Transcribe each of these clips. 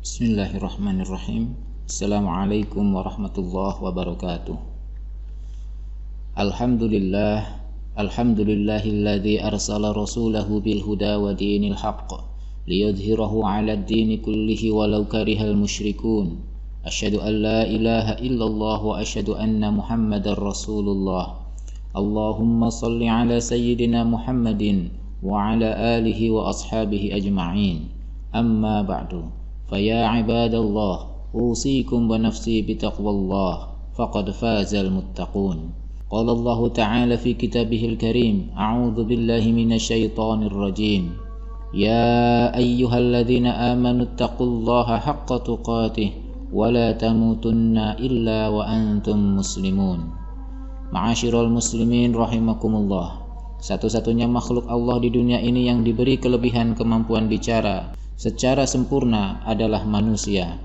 Bismillahirrahmanirrahim. Assalamualaikum warahmatullahi wabarakatuh. Alhamdulillahilladzi arsala rasulahu bil huda wa dinil haqq liyudhhirahu 'alad dini kullihi walau karihal musyrikun. Asyhadu an la ilaha illallah wa asyhadu anna Muhammadar Rasulullah. Allahumma shalli 'ala sayyidina Muhammadin wa 'ala alihi wa ashabihi ajma'in. Amma ba'du. Faya ibadallah, usikum wa nafsi bitaqwallah, faqad fazal muttaqun. Qala Allah Ta'ala fi kitabihil karim, a'udzu billahi minasyaitonir rajim. Ya ayyuhalladzina amanu taqullaha haqqa tuqatih wa la tamutunna illa wa antum muslimun. Ma'asyiral muslimin rahimakumullah. Satu-satunya makhluk Allah di dunia ini yang diberi kelebihan kemampuan bicara secara sempurna adalah manusia.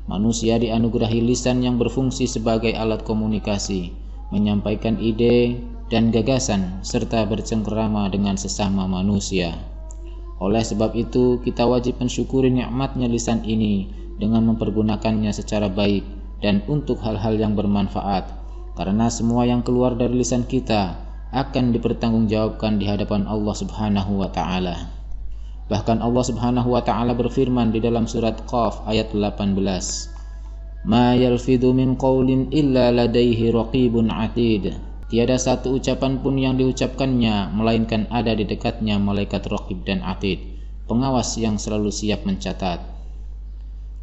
Manusia dianugerahi lisan yang berfungsi sebagai alat komunikasi, menyampaikan ide dan gagasan, serta bercengkerama dengan sesama manusia. Oleh sebab itu, kita wajib mensyukuri nikmatnya lisan ini dengan mempergunakannya secara baik dan untuk hal-hal yang bermanfaat, karena semua yang keluar dari lisan kita akan dipertanggungjawabkan di hadapan Allah Subhanahu wa Ta'ala. Bahkan Allah Subhanahu wa Ta'ala berfirman di dalam surat Qaf ayat 18, Ma yalfidhu min qawlin illa ladaihi raqibun atid. Tiada satu ucapan pun yang diucapkannya melainkan ada di dekatnya malaikat raqib dan atid, pengawas yang selalu siap mencatat.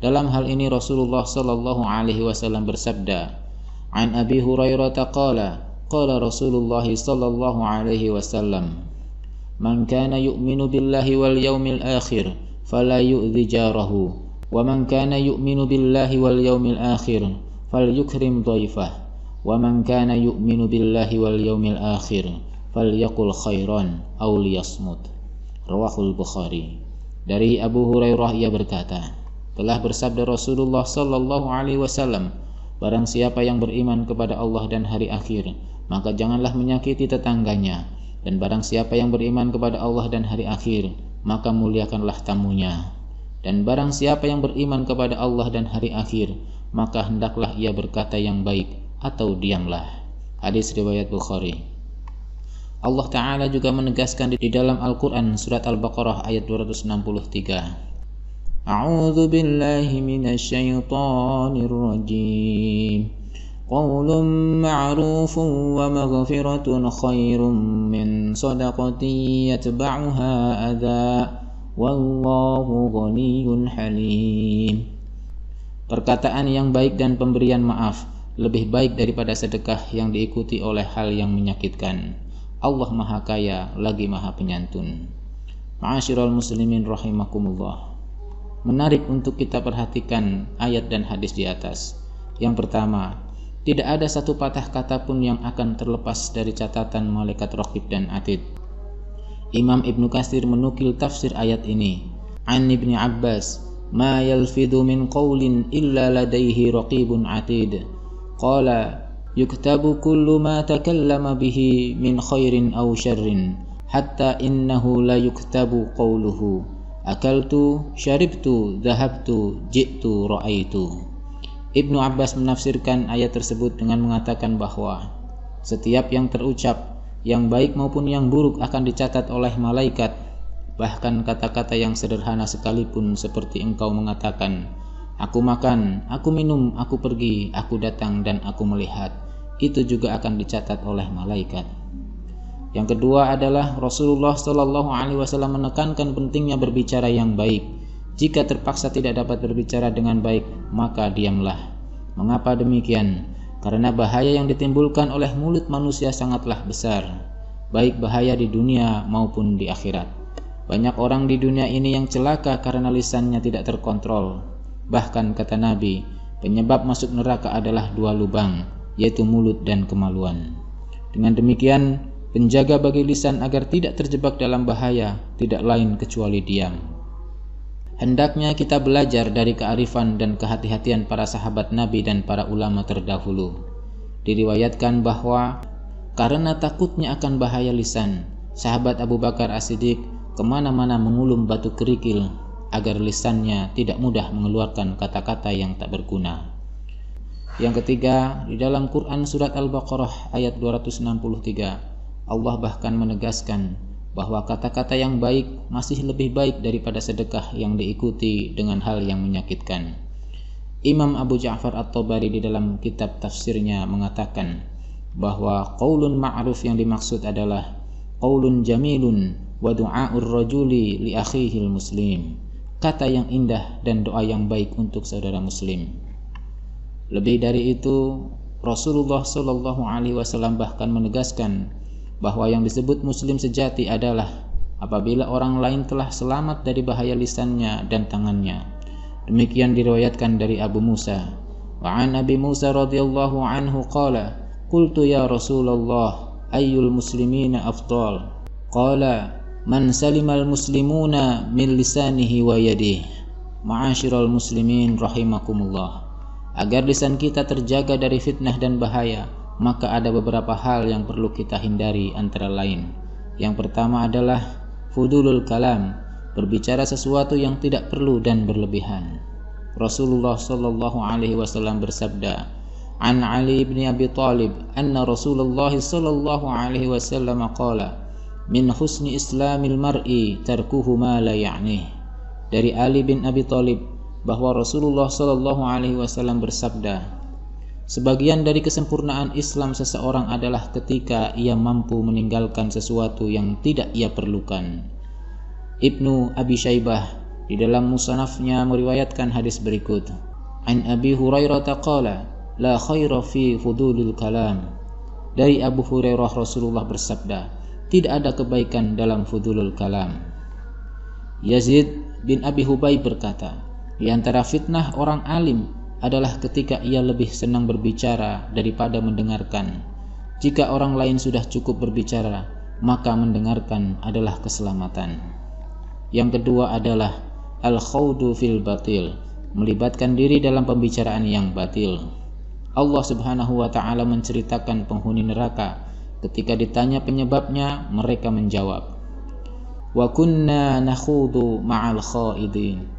Dalam hal ini Rasulullah sallallahu alaihi wasallam bersabda, An Abi Hurairah qala Rasulullah sallallahu alaihi wasallam, Man kana yu'minu billahi wal yawmil akhir fala yu'dhi jarahu wa man kana yu'minu billahi wal yawmil akhir falyukrim dhaifah wa man kana yu'minu billahi wal yawmil akhir falyaqul khairan aw liyasmut. Rawahul Bukhari. Dari Abu Hurairah ia berkata, telah bersabda Rasulullah sallallahu alaihi wasallam, barang siapa yang beriman kepada Allah dan hari akhir, maka janganlah menyakiti tetangganya. Dan barang siapa yang beriman kepada Allah dan hari akhir, maka muliakanlah tamunya. Dan barang siapa yang beriman kepada Allah dan hari akhir, maka hendaklah ia berkata yang baik atau diamlah. Hadis riwayat Bukhari. Allah Ta'ala juga menegaskan di dalam Al-Quran surat Al-Baqarah ayat 263. A'udzu billahi minasyaitonir rajim. Qaulun ma'rufun wa maghfiratun khairun min sadaqatin yatba'uha adza wallahu ghaniyyun halim. Perkataan yang baik dan pemberian maaf lebih baik daripada sedekah yang diikuti oleh hal yang menyakitkan. Allah Maha Kaya lagi Maha Penyantun. Ma'asyiral muslimin rahimakumullah. Menarik untuk kita perhatikan ayat dan hadis di atas. Yang pertama, tidak ada satu patah kata pun yang akan terlepas dari catatan malaikat raqib dan atid. Imam Ibnu Katsir menukil tafsir ayat ini. An Ibnu Abbas, ma yalfidhu min qawlin illa ladaihi raqibun atid. Qala, yuktabu kullu ma takallama bihi min khairin aw syarrin, hatta innahu la yuktabu qawluhu. Akaltu, syaribtu, dhahabtu, ji'tu, ra'aitu. Ibnu Abbas menafsirkan ayat tersebut dengan mengatakan bahwa setiap yang terucap, yang baik maupun yang buruk akan dicatat oleh malaikat. Bahkan kata-kata yang sederhana sekalipun seperti engkau mengatakan, aku makan, aku minum, aku pergi, aku datang dan aku melihat, itu juga akan dicatat oleh malaikat. Yang kedua adalah Rasulullah sallallahu alaihi wasallam menekankan pentingnya berbicara yang baik. Jika terpaksa tidak dapat berbicara dengan baik, maka diamlah. Mengapa demikian? Karena bahaya yang ditimbulkan oleh mulut manusia sangatlah besar, baik bahaya di dunia maupun di akhirat. Banyak orang di dunia ini yang celaka karena lisannya tidak terkontrol. Bahkan kata Nabi, penyebab masuk neraka adalah dua lubang, yaitu mulut dan kemaluan. Dengan demikian, penjaga bagi lisan agar tidak terjebak dalam bahaya tidak lain kecuali diam. Hendaknya kita belajar dari kearifan dan kehati-hatian para sahabat Nabi dan para ulama terdahulu. Diriwayatkan bahwa karena takutnya akan bahaya lisan, sahabat Abu Bakar As-Siddiq kemana-mana mengulum batu kerikil agar lisannya tidak mudah mengeluarkan kata-kata yang tak berguna. Yang ketiga, di dalam Quran surat Al-Baqarah ayat 263, Allah bahkan menegaskan bahwa kata-kata yang baik masih lebih baik daripada sedekah yang diikuti dengan hal yang menyakitkan. Imam Abu Ja'far At-Tabari di dalam kitab tafsirnya mengatakan bahwa qaulun ma'ruf yang dimaksud adalah qaulun jamilun wa du'aur rajuli li akhihil muslim, kata yang indah dan doa yang baik untuk saudara muslim. Lebih dari itu, Rasulullah SAW bahkan menegaskan bahwa yang disebut muslim sejati adalah apabila orang lain telah selamat dari bahaya lisannya dan tangannya. Demikian diriwayatkan dari Abu Musa. Wa an Abi Musa radhiyallahu anhu qala, qultu ya Rasulullah, ayyul muslimina afdal? Qala, man salimal muslimuna min lisanihi wa yadihi. Ma'asyiral muslimin rahimakumullah. Agar lisan kita terjaga dari fitnah dan bahaya, maka ada beberapa hal yang perlu kita hindari, antara lain. Yang pertama adalah fudulul kalam, berbicara sesuatu yang tidak perlu dan berlebihan. Rasulullah sallallahu alaihi wasallam bersabda, An Ali bin Abi Thalib anna Rasulullah sallallahu alaihi wasallam qala, min husni islamil mar'i tarkuhu ma la ya'nih. Dari Ali bin Abi Thalib bahwa Rasulullah sallallahu alaihi wasallam bersabda, sebagian dari kesempurnaan Islam seseorang adalah ketika ia mampu meninggalkan sesuatu yang tidak ia perlukan. Ibnu Abi Syaibah di dalam musannafnya meriwayatkan hadis berikut. An Abi Hurairah qala, la khaira fi fudulil kalam. Dari Abu Hurairah Rasulullah bersabda, tidak ada kebaikan dalam fudulul kalam. Yazid bin Abi Hubayb berkata, di antara fitnah orang alim adalah ketika ia lebih senang berbicara daripada mendengarkan. Jika orang lain sudah cukup berbicara, maka mendengarkan adalah keselamatan. Yang kedua adalah al-khawdu fil batil, melibatkan diri dalam pembicaraan yang batil. Allah Subhanahu wa ta'ala menceritakan penghuni neraka ketika ditanya penyebabnya, mereka menjawab, wa kunna nakhudu ma'al khaidin,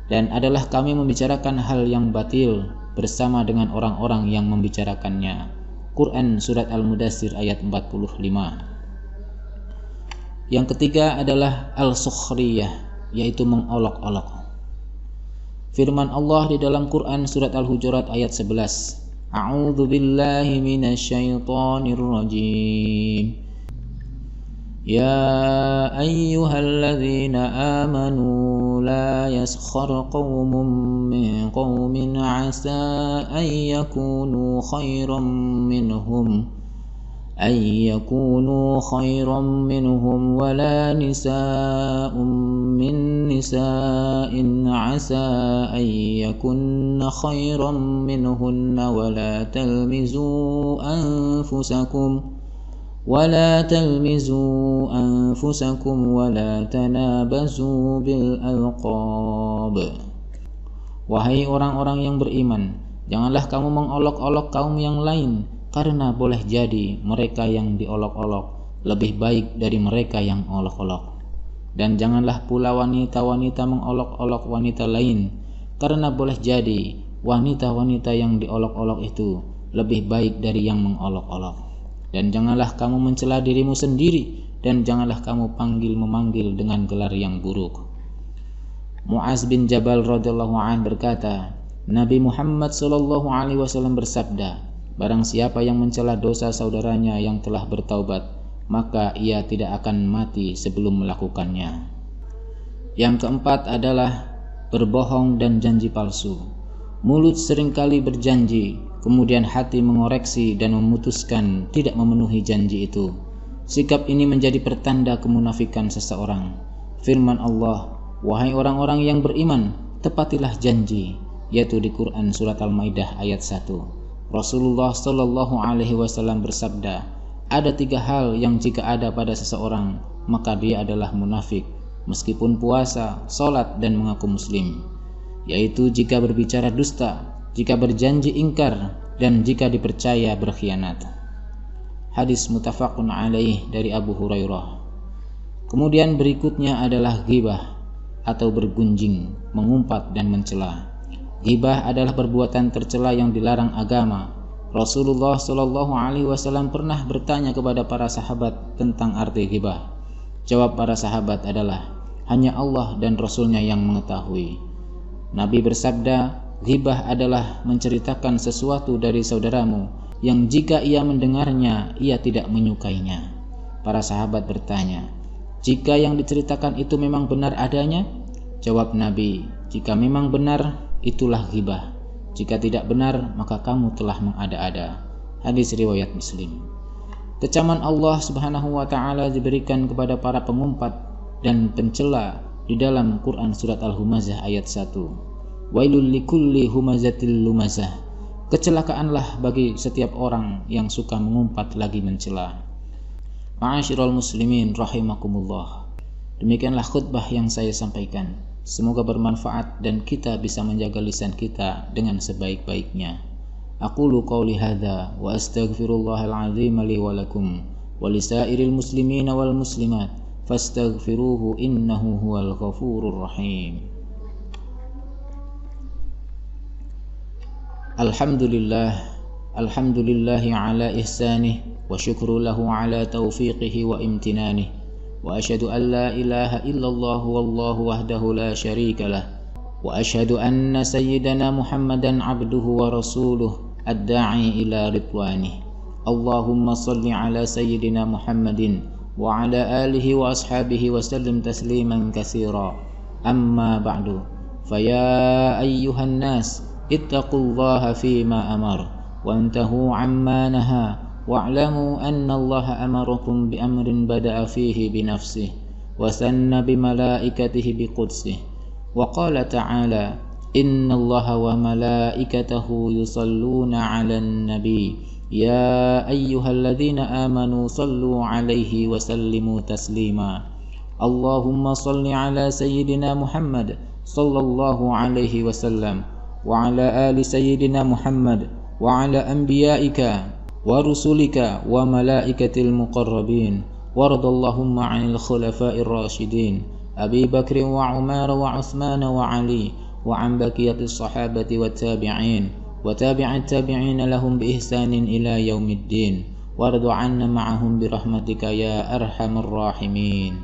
dan adalah kami membicarakan hal yang batil bersama dengan orang-orang yang membicarakannya. Quran surat Al-Mudaththir ayat 45. Yang ketiga adalah al-sukhriyah, yaitu mengolok-olok. Firman Allah di dalam Quran surat Al-Hujurat ayat 11, A'udzu billahi minasyaitonir rajim. Ya ayyuhalladzina amanu la yaskhar qaumun min qaumin 'asa an yakunu khairan minhum wala nisaa'un min nisa'in 'asa an yakunna khairan minhunna wala talmizu anfusakum wala tanabazu bil alqab. Wahai orang-orang yang beriman, janganlah kamu mengolok-olok kaum yang lain, karena boleh jadi mereka yang diolok-olok lebih baik dari mereka yang olok-olok. Dan janganlah pula wanita-wanita mengolok-olok wanita lain, karena boleh jadi wanita-wanita yang diolok-olok itu lebih baik dari yang mengolok-olok. Dan janganlah kamu mencela dirimu sendiri, dan janganlah kamu memanggil dengan gelar yang buruk. Mu'az bin Jabal radhiyallahu anhu berkata, Nabi Muhammad sallallahu alaihi wasallam bersabda, barang siapa yang mencela dosa saudaranya yang telah bertaubat, maka ia tidak akan mati sebelum melakukannya. Yang keempat adalah berbohong dan janji palsu. Mulut seringkali berjanji, kemudian hati mengoreksi dan memutuskan tidak memenuhi janji itu. Sikap ini menjadi pertanda kemunafikan seseorang. Firman Allah, wahai orang-orang yang beriman, tepatilah janji, yaitu di Quran surat Al-Maidah ayat 1. Rasulullah sallallahu alaihi wasallam bersabda, ada 3 hal yang jika ada pada seseorang, maka dia adalah munafik, meskipun puasa, salat dan mengaku muslim, yaitu jika berbicara dusta, jika berjanji ingkar, dan jika dipercaya berkhianat. Hadis muttafaqun alaih dari Abu Hurairah. Kemudian berikutnya adalah ghibah, atau bergunjing, mengumpat dan mencela. Ghibah adalah perbuatan tercela yang dilarang agama. Rasulullah Shallallahu Alaihi Wasallam pernah bertanya kepada para sahabat tentang arti ghibah. Jawab para sahabat adalah, hanya Allah dan Rasulnya yang mengetahui. Nabi bersabda, ghibah adalah menceritakan sesuatu dari saudaramu yang jika ia mendengarnya, ia tidak menyukainya. Para sahabat bertanya, jika yang diceritakan itu memang benar adanya? Jawab Nabi, jika memang benar, itulah ghibah. Jika tidak benar, maka kamu telah mengada-ada. Hadis riwayat Muslim. Kecaman Allah Subhanahu wa taala diberikan kepada para pengumpat dan pencela di dalam Quran surat Al-Humazah ayat 1. Wailul likulli humazatil lumazah. Kecelakaanlah bagi setiap orang yang suka mengumpat lagi mencela. Ma'asyiral muslimin rahimakumullah. Demikianlah khutbah yang saya sampaikan. Semoga bermanfaat dan kita bisa menjaga lisan kita dengan sebaik-baiknya. Aqulu qawli hadza wa astaghfirullahal azim li wa lakum wa lisairil muslimina wal muslimat fastaghfiruhu innahu huwal ghafurur rahim. Alhamdulillahi ala ihsanih wa syukru lahu ala taufiqihi wa imtinanihi wa asyhadu an la ilaha illallah wallahu wahdahu la syarika lah wa asyhadu anna sayyidana Muhammadan abduhu wa rasuluh ad-da'i ila ridwanih. Allahumma salli ala sayyidina Muhammadin wa ala alihi wa ashabihi wa sallim tasliman katsira. Amma ba'du, faya ayyuhan nas ittaqullaha fima amar وانتهوا عما نهى واعلموا أن الله أمركم بأمر بدأ فيه بنفسه وثنى بملائكته بقدسه وقال تعالى إن الله وملائكته يصلون على النبي يا أيها الذين آمنوا صلوا عليه وسلموا تسليما اللهم صل على سيدنا محمد صلى الله عليه وسلم وعلى آل سيدنا محمد وعلى أنبيائك ورسلك وملائكة المقربين وارض اللهم عن الخلفاء الراشدين أبي بكر وعمر وعثمان وعلي وعن بقية الصحابة والتابعين وتابع التابعين لهم بإحسان إلى يوم الدين وارض عنا معهم برحمتك يا أرحم الراحمين.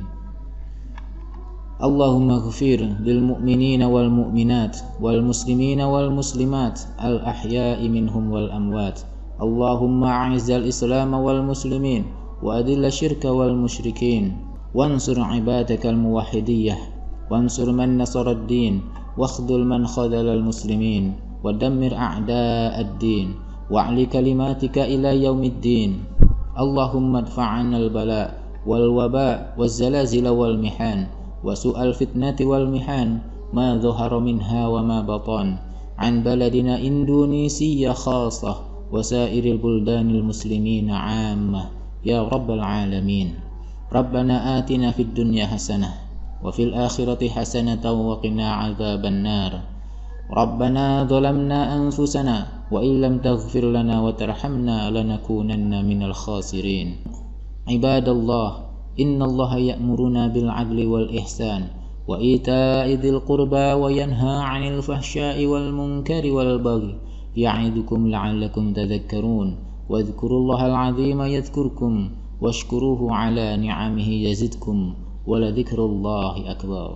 اللهم اغفر للمؤمنين والمؤمنات والمسلمين والمسلمات الأحياء منهم والأموات. اللهم أعز الإسلام والمسلمين وأذل الشرك والمشركين وانصر عبادك الموحدية وانصر من نصر الدين واخذل من خذل المسلمين ودمر أعداء الدين واعل كلماتك إلى يوم الدين. اللهم ادفع عنا البلاء والوباء والزلازل والمحن وسوء الفتنة والمحن ما ظهر منها وما بطن عن بلدنا إندونيسيا خاصة وسائر البلدان المسلمين عامة يا رب العالمين. ربنا آتنا في الدنيا حسنة وفي الآخرة حسنة وقنا عذاب النار. ربنا ظلمنا أنفسنا وإن لم تغفر لنا وترحمنا لنكونن من الخاسرين. عباد الله إن الله يأمرنا بالعدل والإحسان وإيتاء ذي القربى وينهى عن الفحشاء والمنكر والبغي يعظكم لعلكم تذكرون واذكروا الله العظيم يذكركم واشكروه على نعمه يزدكم ولذكر الله أكبر.